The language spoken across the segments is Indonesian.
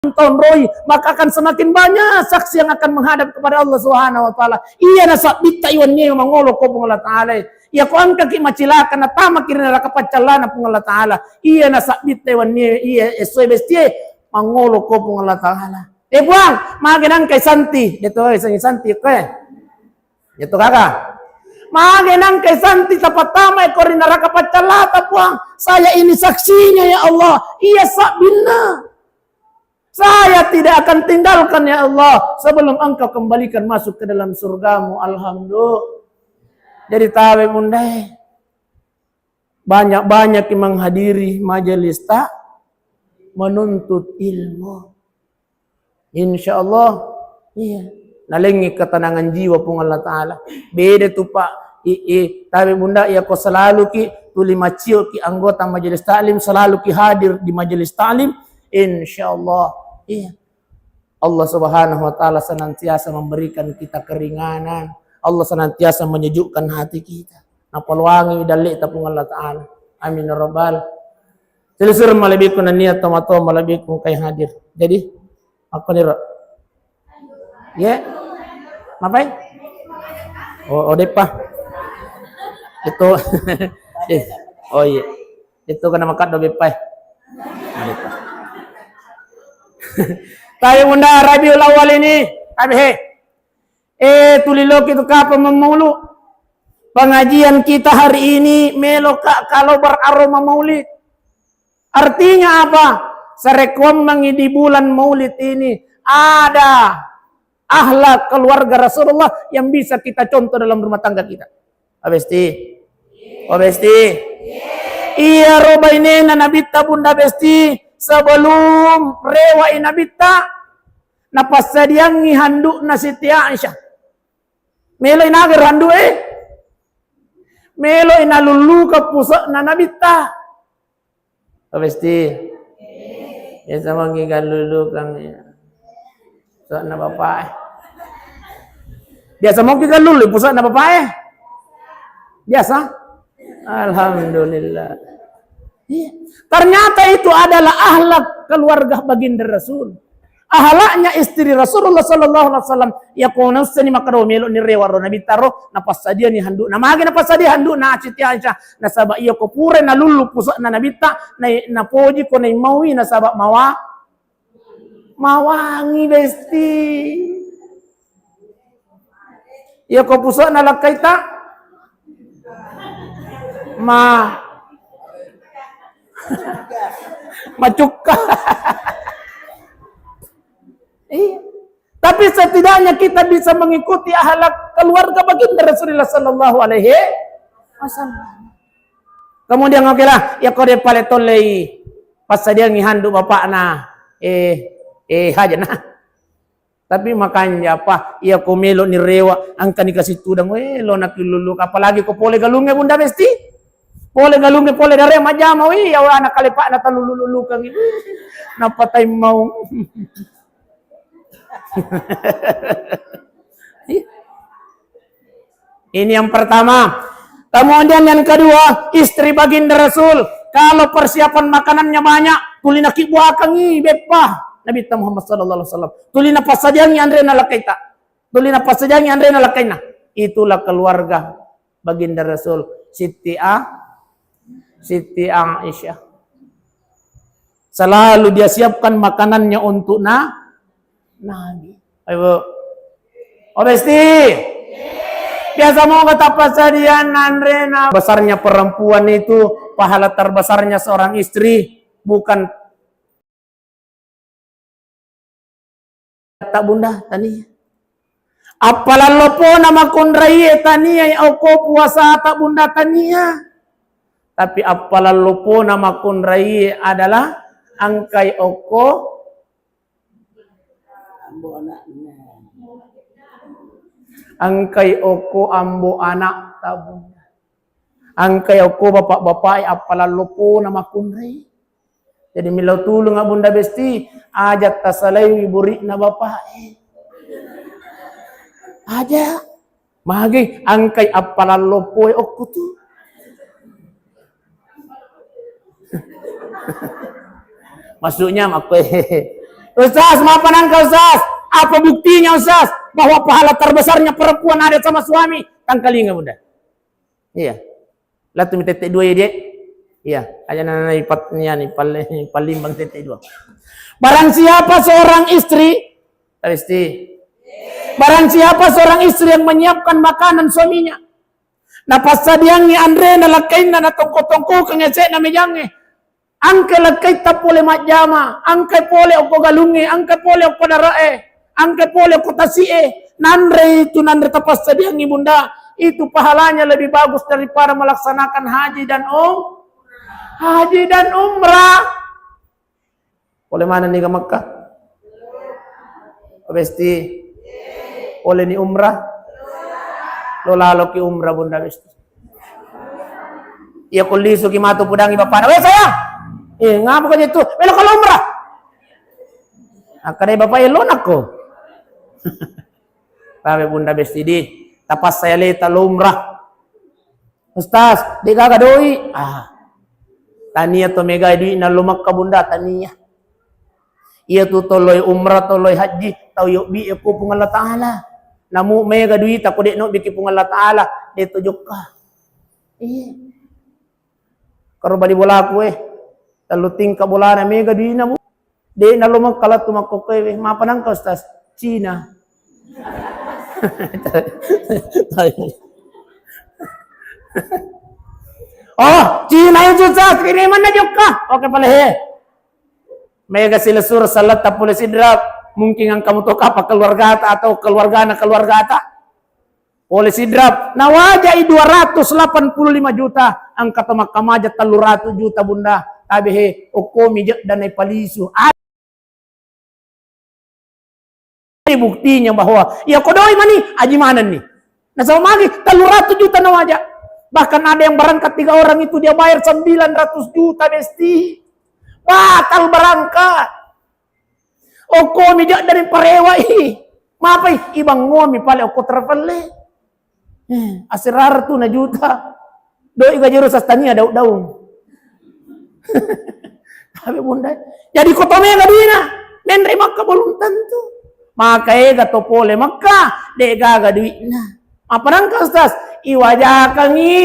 tahun roy, maka akan semakin banyak saksi yang akan menghadap kepada Allah Subhanahu wa taala. Iya na sabita iwan niyo mangolo ko pung Allah taala. Iya ko ang kaki macilaka na tama kirina rakapacala na pung Allah taala. Iya na sabita iwan niyo iya esoy bestie mangolo ko pung Allah taala. Buang, magenang kay Santi. Dito isang Santi ko Dito kaka. Magenang kay Santi tapatama ko rin rakapacala puang. Saya ini saksinya ya Allah. Iya sabina. Saya tidak akan tinggalkan ya Allah sebelum engkau kembalikan masuk ke dalam surgamu. Alhamdulillah. Jadi tawe bundai. Banyak-banyak yang menghadiri majelis tak menuntut ilmu. Insya Allah. Iya. Nalengi ketenangan jiwa pun Allah Ta'ala. Beda tu Pak. Tawe bunda ya kau selalu ki tuli macio ki anggota majelis taklim. Selalu ki hadir di majelis taklim. Insya Allah. Iya. Allah Subhanahu wa taala senantiasa memberikan kita keringanan. Allah senantiasa menyejukkan hati kita. Napalwangi dali tapung Allah taala. Amin ya rabbal. Selusur malabik ko na niat tomato malabik ko kay hadir. Jadi ako ni Mapay? O depa. Ito. Oh iya. Ito ka na makado bepay. Depa. Tayo muna Rabiul Awal ini kami tulilo kita ka pamamulu pengajian kita hari ini melo kalau beraroma maulid artinya apa serekom di bulan maulid ini ada akhlak keluarga Rasulullah yang bisa kita contoh dalam rumah tangga kita abesti iya roba ini nabita bunda besti sebelum rewa inabita napasadiangi handuk na Siti Aisyah. Melo inagar handuk melo inalulu ka puso na nabita. Pasti. Ya sama ngigan lulu kang so na bapak. Biasa mau ngigan lulu puso na bapak Biasa. Alhamdulillah. Ternyata itu adalah akhlak keluarga baginda Rasul. Ahlaknya istri Rasulullah sallallahu alaihi wasallam yakuna sani makaro melo ni rewaro nabi taro napasadia ni handuk namagi napasadia handuk na Siti Aisyah na saba iyo ko pure na lulu pusa na nabita na poji ko na mawi na saba mawangi besti iyo ko pusa na lakaita macuka. Tapi setidaknya kita bisa mengikuti akhlak keluarga baginda Rasulullah sallallahu alaihi wasallam. Kemudian oke lah, ya kode paletolei pas dia ngihandu bapak na haja nah. Tapi makanya apa? Ya ko melo ni rewa angka dikasih tudang lo nak lulu apalagi ko pole galungnya bunda besti. Pole galungnya pole dare majama ya anak kalepak na talululu kang napatay mau. Ini yang pertama. Kemudian yang kedua, istri baginda Rasul kalau persiapan makanannya banyak, tulina kibuakang bepah Nabi Muhammad sallallahu alaihi wasallam. Tulina pasajangi andre na lakaita. Tulina pasajangi andre na lakaina. Itulah keluarga baginda Rasul Siti Aisyah. Selalu dia siapkan makanannya untuk Nabi. Ayo. Obesti. Biasa mau kata pasadian Andrena. Besarnya perempuan itu, pahala terbesarnya seorang istri bukan tak bunda tani. Apalalo po nama kundraye tania au ko puasa tak bunda tania. Tapi apalalo po nama kundraye adalah angkai oko angkai oko ambo anak tabung. Angkai oko bapak-bapak apalalo po nama kundraye. Jadi milau tulung bunda besti ajat tasalai buri na bapak. Aja magi angkai apalalo po oko tu. Maksudnya apa? Ustaz, maafkan engkau Ustaz. Apa buktinya Ustaz? Bahwa pahala terbesarnya perempuan ada sama suami. Tangkalinga bunda. Iya. Latu mi tetek dua ya dia. Iya. Aja nana ipat ni palimbang tetek dua. Barang siapa seorang istri. Barang siapa seorang istri yang menyiapkan makanan suaminya. Napasadiangi Andre nalakain na natongko-tongko kang na mejange. Angke lakay tapole majama, angke pole o galungi, angke pole o darae, angke pole o tasie, nanre itu nanre tapas sadiangi bunda, itu pahalanya lebih bagus daripada melaksanakan haji dan umrah. Oleh mana nih ke Makkah? Besti, oleh ni umrah, lo lalo ki umrah bunda besti. Iya kulisu ki matu pudangi bapak, weh sayang. Ngapa kau itu? Belok kalau umrah. Akadai bapak elon aku. Tapi bunda besti di tapas saya leta lumrah. Ustaz, di kagak doi. Tania to mega di na lumak ka bunda tania. Iya tu toloy umrah toloy haji tau yuk bi ko pung Allah taala. Namu mega duit aku dek no biki pung Allah taala de tujuk ka. Iya. Karo bali bola aku taluting ka bola na mega duit na mo. De na lumak kalat tumakokoy mapanang ka Ustaz. Cina. Oh, Cina yung Ustaz, kiniman na ka. Okay pala Mega sila surah salat tapos sidrap. Mungkin ang kamu to kapag keluarga atau keluarga na keluarga ata. Oleh sidrap, nawaja 285 juta. Ang katamakamaja 300 juta bunda. Tabi okomi dan palisu. Ini buktinya bahwa ya kodoi mani ajimanan nih. Nah sama lagi 300 juta nawaja. Bahkan ada yang berangkat 3 orang itu dia bayar 900 juta besti. Batal berangkat. Oko mijak dari parewai. Mapai ibang ngomi pale oko travel. Asirar tu na juta. Doi gajero sastania daun. Tapi bunda. Jadi kotome gadina. Nendri makka belum tentu. Maka gato pole makka de gaga duit na. Apa nangka Ustaz? Iwajakangi.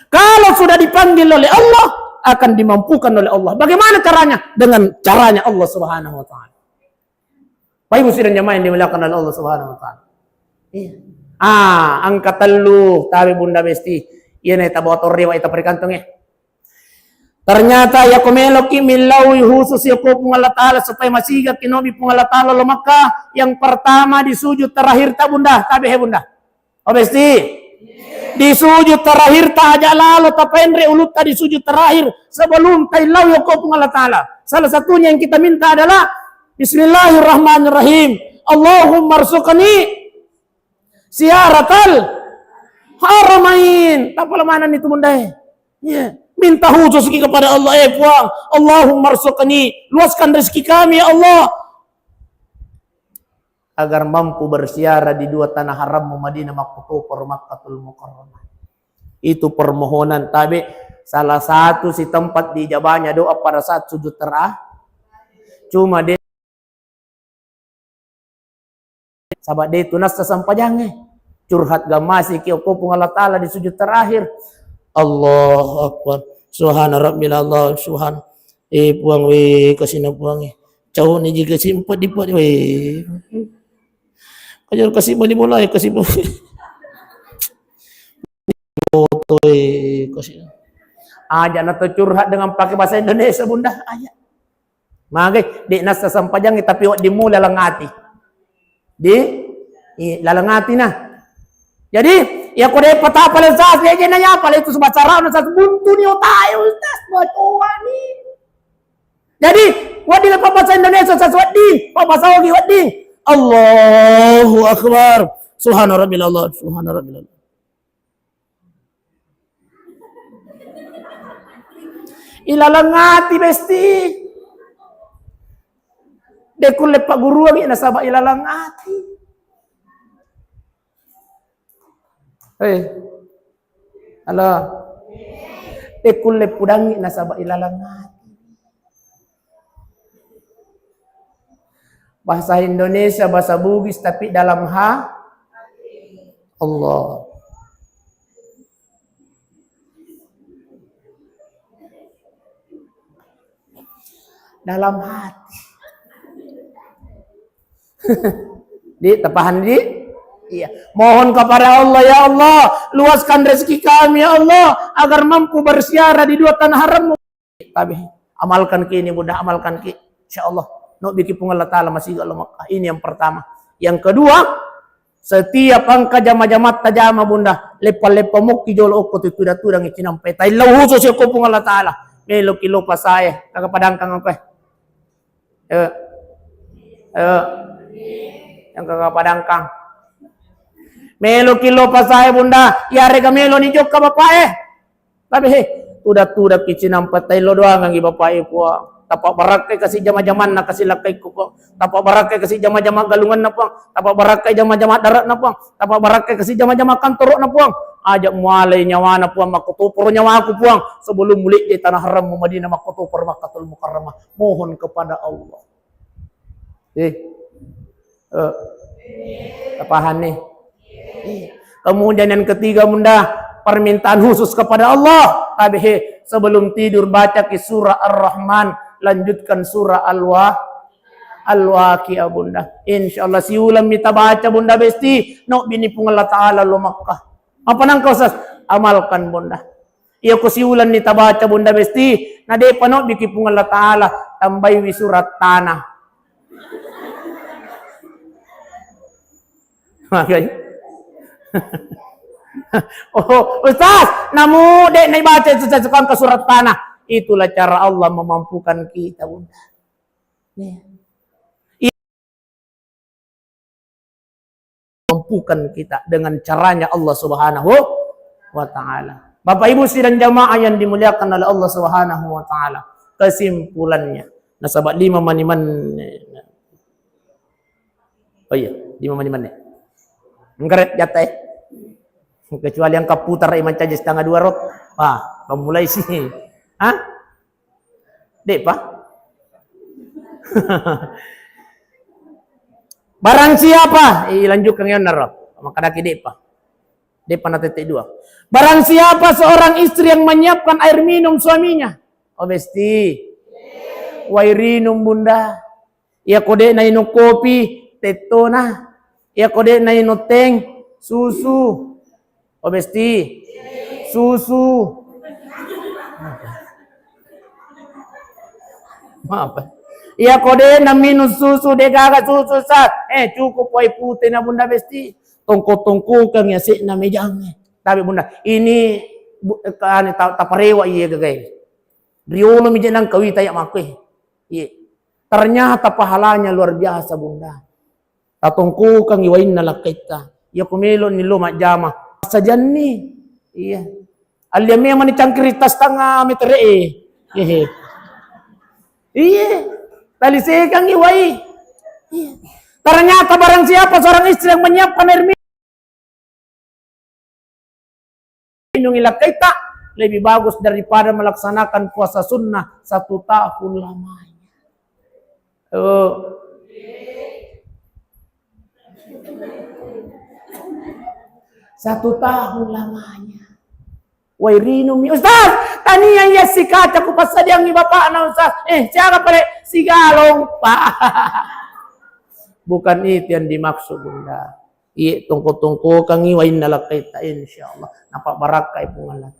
Kalau sudah dipanggil oleh Allah, akan dimampukan oleh Allah. Bagaimana caranya? Dengan caranya Allah Subhanahu wa taala. Baik muslimin jamaah yang dimuliakan oleh Allah Subhanahu wa taala. Iya. Angkat telu tabi bunda besti. Iya na ita bawa torre wa ita perikantong Ternyata ya kumeloki milawi khusus ya ko pung Allah taala supaya masigat kinobi pung Allah taala lo Makkah. Yang pertama di sujud terakhir ta bunda, tabi bunda. Oh besti. Di sujud terakhir tak aja lalu tapendre ulut tadi sujud terakhir sebelum tailau yoko pung Allah taala. Salah satunya yang kita minta adalah Bismillahirrahmanirrahim. Allahumma rzuqni siaratal haramain. Tak mana itu bunda ya. Minta khusus kepada Allah puang. Allahumma rzuqni, luaskan rezeki kami ya Allah agar mampu bersiara di 2 tanah haram Madinah Makkatul Mukarramah. Itu permohonan tabi salah satu si tempat dijabahnya doa pada saat sujud terakhir. Cuma dia sahabat dia itu nasta sampajangnya curhat gamasi ki pung Allah taala di sujud terakhir. Allahu akbar. Subhana rabbil Allah subhan. Puang kasina puang cau ni jika simpat di pot Ajar kasih balik mulai kasih balik. Foto kasih. Aja nato curhat dengan pakai bahasa Indonesia bunda aja. Magai di nasa sampajang tapi di mula lalangati. Di lalangati nah. Jadi ya kode patah paling sas dia nanya apa itu sebacara nasa buntu ni otai Ustaz buat ni. Jadi wadi apa bahasa Indonesia saswadi, apa bahasa wadi wadi. Allahu akbar. Subhana rabbil Allah, subhana rabbil Allah. Ilalangati besti. Dekul lepak guru lagi nasabah ilalangati. Halo. Dekul lepudangi nasabah ilalangati. Bahasa Indonesia, bahasa Bugis, tapi dalam Allah. Dalam hati. Di tepahan di. Iya. Mohon kepada Allah, ya Allah, luaskan rezeki kami, ya Allah, agar mampu bersiara di dua tanah haram. Tapi amalkan ki ini, mudah amalkan ki, insyaallah. No biki pun Allah Ta'ala masih Allah Makkah. Ini yang pertama. Yang kedua, setiap angka jama-jama tajama bunda, lepa-lepa mukki jolo oko tuda-tuda ngicinam petai. Lau husus ya ko pun Allah Ta'ala. Melo kilo pasaya, kakapadangkang ako. Yang kakapadangkang. Melo kilo pasaya bunda, yare ka melo ni jok ka bapae. Tapi tuda-tuda kicinam petai lo doang ang ibapae po. Tapak barakai kasih jama-jaman na kasih lakay ko po. Tapak barakai kasih jama-jama galungan na po. Tapak barakai jama-jama darat na po. Tapak barakai kasih jama-jama kantoro na po. Ajak mualay nyawa na po. Makutupur nyawa ako po. Sebelum muli di tanah haram Madinah makutupur Makkatul Mukarramah. Mohon kepada Allah. Tapahan nih. Kemudian yang ketiga bunda, permintaan khusus kepada Allah. Tapi sebelum tidur baca ki surah Ar-Rahman. Lanjutkan surah Al-Waqiah bunda. Insyaallah si ulam kita baca bunda besti. No bini pun Allah Ta'ala lo Makkah. Apa nang kau sas? Amalkan bunda. Iya ko si ulam kita baca bunda besti. Na de pa no biki pun Allah Ta'ala. Tambay wi surat tanah. Okay. Oh Ustaz, namu dek nai baca sesuatu ke surat tanah. Itulah cara Allah memampukan kita bunda. Memampukan kita dengan caranya Allah Subhanahu wa Ta'ala. Bapak Ibu sidang jamaah yang dimuliakan oleh Allah Subhanahu wa Ta'ala. Kesimpulannya, nasabat 5 maniman. Oh iya, 5 maniman nih. Ngeret jatah. Kecuali yang kaputar iman caji setengah 2 rot. Wah, mulai sih. Hah? Dek, Pak? Barang siapa? Lanjutkan yang naro. Maka daki dek, Pak. Dek panah titik 2. Barang siapa seorang istri yang menyiapkan air minum suaminya. Oh, besti. Wairinum bunda. Ya kode na inu kopi, tetona. Ya kode na inu teng, susu. Oh, besti. Susu. Maaf. Iya kode na minum susu de gaga susu sat. Cukup wai putih na bunda besti. Tongko-tongko kang ya si na mejang. Tapi bunda, ini kan taparewa iya gagay. Riolo mi jenang kawita ya makwe. Iya. Ternyata pahalanya luar biasa bunda. Tatongko kang iwain na lakita. Ya kumelo ni luma jama. Sajan ni. Iya. Alyame man cangkiritas tanga meter Iya. Iya, tali sekang iwai. Iya. Ternyata barang siapa seorang istri yang menyiapkan air minum ila kita lebih bagus daripada melaksanakan puasa sunnah 1 tahun lamanya. Oh. 1 tahun lamanya. Wairinum Ustaz, taniyan ya si kaca ko pasadyang ni bapak na Ustaz. Siya pala si galong pa. Bukan itu yang dimaksud bunda. Tungko-tungko kang iwain na lakita insyaallah. Napabarakai pungalan.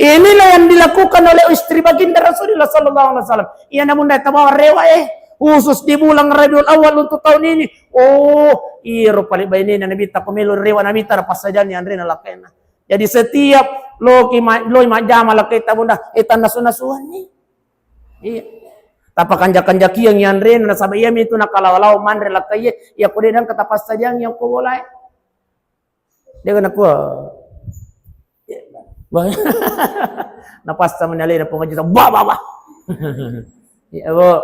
Inilah yang dilakukan oleh istri baginda Rasulullah sallallahu alaihi wasallam. Iyan na bunda tabawa rewa khusus di bulan Rabiul Awal untuk tahun ini. Oh, iro pali bayini na nabita kumilo rewa nabita na pasadyan ni Andre na lakena. Jadi setiap loy majama lakita bunda itan nasunasuhan ni. Iya. Tapakanjak-kanjak yang yanre na sabay yami itu nakalawalaw manre lakaye ya kudedan katapas saja yang ko walay. Dia kan aku. Napasta manali na po ngaji sa ba. Ya, abo.